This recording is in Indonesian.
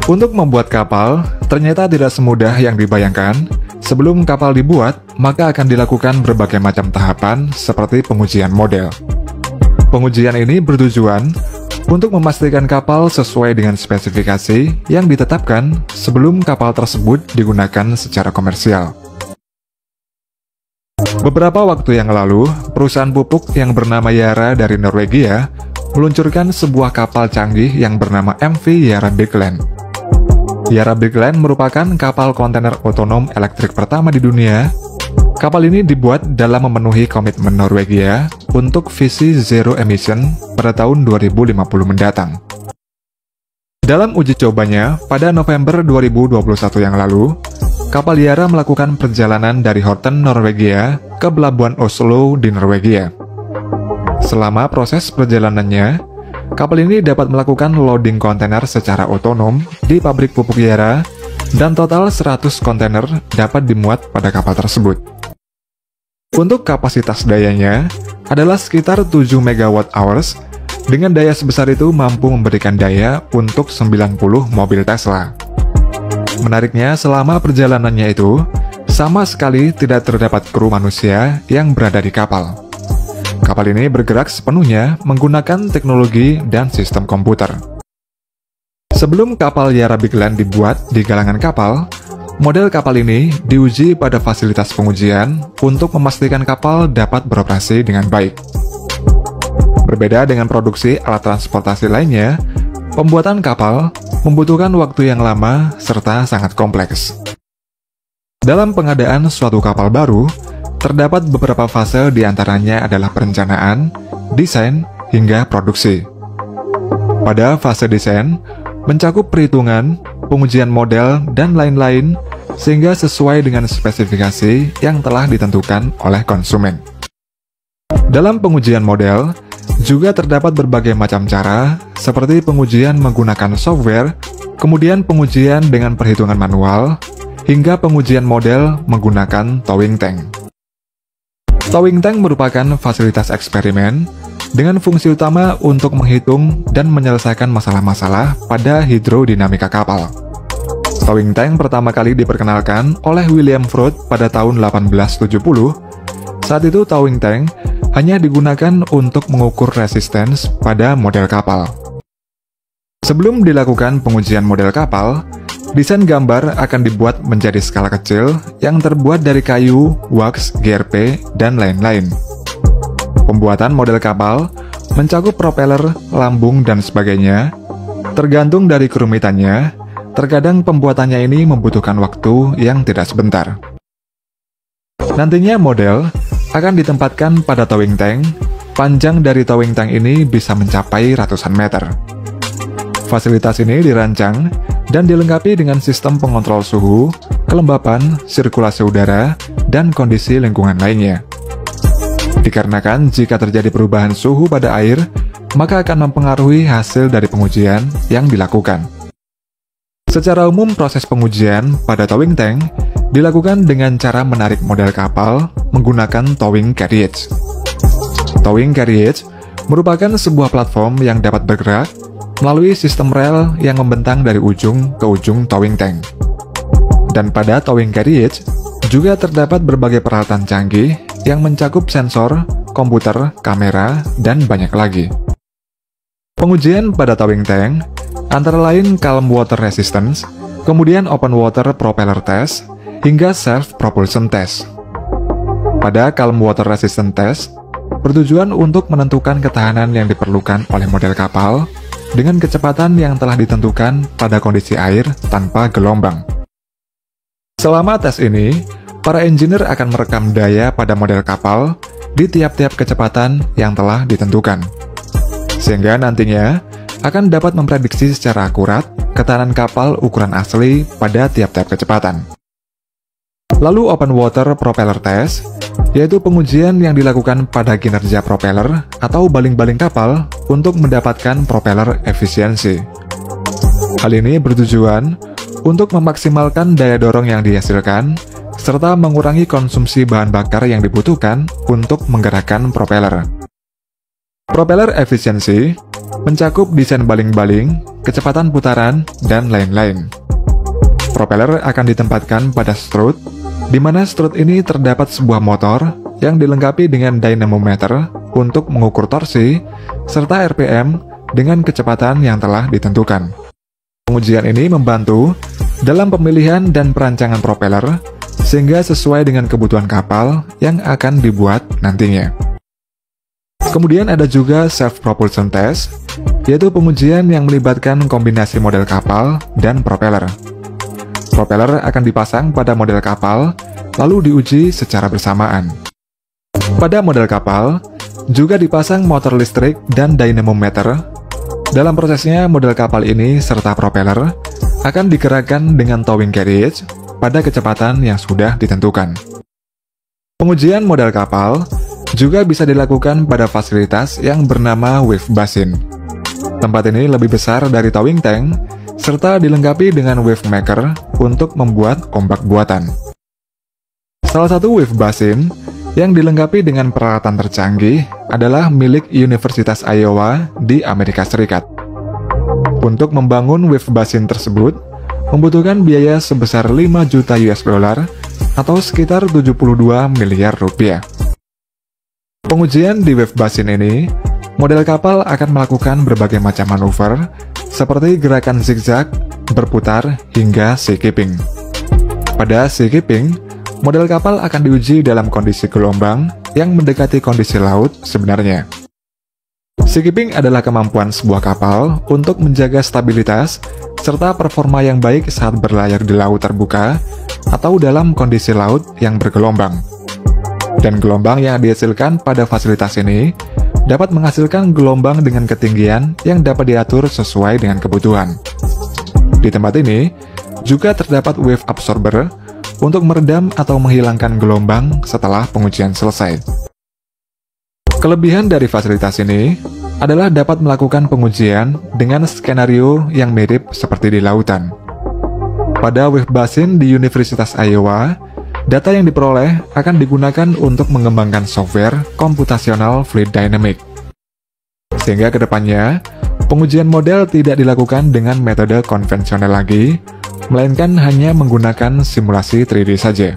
Untuk membuat kapal, ternyata tidak semudah yang dibayangkan. Sebelum kapal dibuat, maka akan dilakukan berbagai macam tahapan seperti pengujian model. Pengujian ini bertujuan untuk memastikan kapal sesuai dengan spesifikasi yang ditetapkan sebelum kapal tersebut digunakan secara komersial. Beberapa waktu yang lalu, perusahaan pupuk yang bernama Yara dari Norwegia meluncurkan sebuah kapal canggih yang bernama MV Yara Birkeland. Yara Birkeland merupakan kapal kontainer otonom elektrik pertama di dunia. Kapal ini dibuat dalam memenuhi komitmen Norwegia untuk visi zero emission pada tahun 2050 mendatang. Dalam uji cobanya, pada November 2021 yang lalu, kapal Yara melakukan perjalanan dari Horten, Norwegia, ke pelabuhan Oslo di Norwegia. Selama proses perjalanannya, kapal ini dapat melakukan loading kontainer secara otonom di pabrik pupuk Yara, dan total 100 kontainer dapat dimuat pada kapal tersebut. Untuk kapasitas dayanya adalah sekitar 7 MWh, dengan daya sebesar itu mampu memberikan daya untuk 90 mobil Tesla. Menariknya, selama perjalanannya itu, sama sekali tidak terdapat kru manusia yang berada di kapal. Kapal ini bergerak sepenuhnya menggunakan teknologi dan sistem komputer. Sebelum kapal Yara Birkeland dibuat di galangan kapal, model kapal ini diuji pada fasilitas pengujian untuk memastikan kapal dapat beroperasi dengan baik. Berbeda dengan produksi alat transportasi lainnya, pembuatan kapal membutuhkan waktu yang lama serta sangat kompleks. Dalam pengadaan suatu kapal baru, terdapat beberapa fase, diantaranya adalah perencanaan, desain, hingga produksi. Pada fase desain, mencakup perhitungan, pengujian model, dan lain-lain, sehingga sesuai dengan spesifikasi yang telah ditentukan oleh konsumen. Dalam pengujian model, juga terdapat berbagai macam cara, seperti pengujian menggunakan software, kemudian pengujian dengan perhitungan manual, hingga pengujian model menggunakan towing tank. Towing tank merupakan fasilitas eksperimen dengan fungsi utama untuk menghitung dan menyelesaikan masalah-masalah pada hidrodinamika kapal. Towing tank pertama kali diperkenalkan oleh William Froude pada tahun 1870. Saat itu towing tank hanya digunakan untuk mengukur resistance pada model kapal. Sebelum dilakukan pengujian model kapal, desain gambar akan dibuat menjadi skala kecil yang terbuat dari kayu, wax, GRP, dan lain-lain. Pembuatan model kapal mencakup propeller, lambung, dan sebagainya. Tergantung dari kerumitannya, terkadang pembuatannya ini membutuhkan waktu yang tidak sebentar. Nantinya model akan ditempatkan pada towing tank. Panjang dari towing tank ini bisa mencapai ratusan meter. Fasilitas ini dirancang dan dilengkapi dengan sistem pengontrol suhu, kelembapan, sirkulasi udara, dan kondisi lingkungan lainnya. Dikarenakan jika terjadi perubahan suhu pada air, maka akan mempengaruhi hasil dari pengujian yang dilakukan. Secara umum, proses pengujian pada towing tank dilakukan dengan cara menarik model kapal menggunakan towing carriage. Towing carriage merupakan sebuah platform yang dapat bergerak melalui sistem rel yang membentang dari ujung ke ujung towing tank. Dan pada towing carriage juga terdapat berbagai peralatan canggih yang mencakup sensor, komputer, kamera, dan banyak lagi. Pengujian pada towing tank antara lain calm water resistance, kemudian open water propeller test, hingga self-propulsion test. Pada calm water resistance test, bertujuan untuk menentukan ketahanan yang diperlukan oleh model kapal dengan kecepatan yang telah ditentukan pada kondisi air tanpa gelombang. Selama tes ini, para engineer akan merekam daya pada model kapal di tiap-tiap kecepatan yang telah ditentukan, sehingga nantinya akan dapat memprediksi secara akurat ketahanan kapal ukuran asli pada tiap-tiap kecepatan. Lalu open water propeller test, yaitu pengujian yang dilakukan pada kinerja propeller atau baling-baling kapal untuk mendapatkan propeller efisiensi. Hal ini bertujuan untuk memaksimalkan daya dorong yang dihasilkan, serta mengurangi konsumsi bahan bakar yang dibutuhkan untuk menggerakkan propeller. Propeller efisiensi mencakup desain baling-baling, kecepatan putaran, dan lain-lain. Propeller akan ditempatkan pada strut, di mana strut ini terdapat sebuah motor yang dilengkapi dengan dynamometer untuk mengukur torsi, serta RPM dengan kecepatan yang telah ditentukan. Pengujian ini membantu dalam pemilihan dan perancangan propeller, sehingga sesuai dengan kebutuhan kapal yang akan dibuat nantinya. Kemudian ada juga self-propulsion test, yaitu pengujian yang melibatkan kombinasi model kapal dan propeller. Propeller akan dipasang pada model kapal, lalu diuji secara bersamaan. Pada model kapal, juga dipasang motor listrik dan dynamometer. Dalam prosesnya, model kapal ini serta propeller akan digerakkan dengan towing carriage pada kecepatan yang sudah ditentukan. Pengujian model kapal juga bisa dilakukan pada fasilitas yang bernama wave basin. Tempat ini lebih besar dari towing tank, serta dilengkapi dengan wave maker untuk membuat ombak buatan. Salah satu wave basin yang dilengkapi dengan peralatan tercanggih adalah milik Universitas Iowa di Amerika Serikat. Untuk membangun wave basin tersebut, membutuhkan biaya sebesar 5 juta US dollar atau sekitar 72 miliar rupiah. Pengujian di wave basin ini, model kapal akan melakukan berbagai macam manuver, seperti gerakan zigzag, berputar, hingga sea keeping. Pada sea keeping, model kapal akan diuji dalam kondisi gelombang yang mendekati kondisi laut sebenarnya. Sea keeping adalah kemampuan sebuah kapal untuk menjaga stabilitas serta performa yang baik saat berlayar di laut terbuka atau dalam kondisi laut yang bergelombang. Dan gelombang yang dihasilkan pada fasilitas ini dapat menghasilkan gelombang dengan ketinggian yang dapat diatur sesuai dengan kebutuhan. Di tempat ini juga terdapat wave absorber untuk meredam atau menghilangkan gelombang setelah pengujian selesai. Kelebihan dari fasilitas ini adalah dapat melakukan pengujian dengan skenario yang mirip seperti di lautan. Pada wave basin di Universitas Iowa, data yang diperoleh akan digunakan untuk mengembangkan software computational fluid dynamic. Sehingga kedepannya, pengujian model tidak dilakukan dengan metode konvensional lagi, melainkan hanya menggunakan simulasi 3D saja.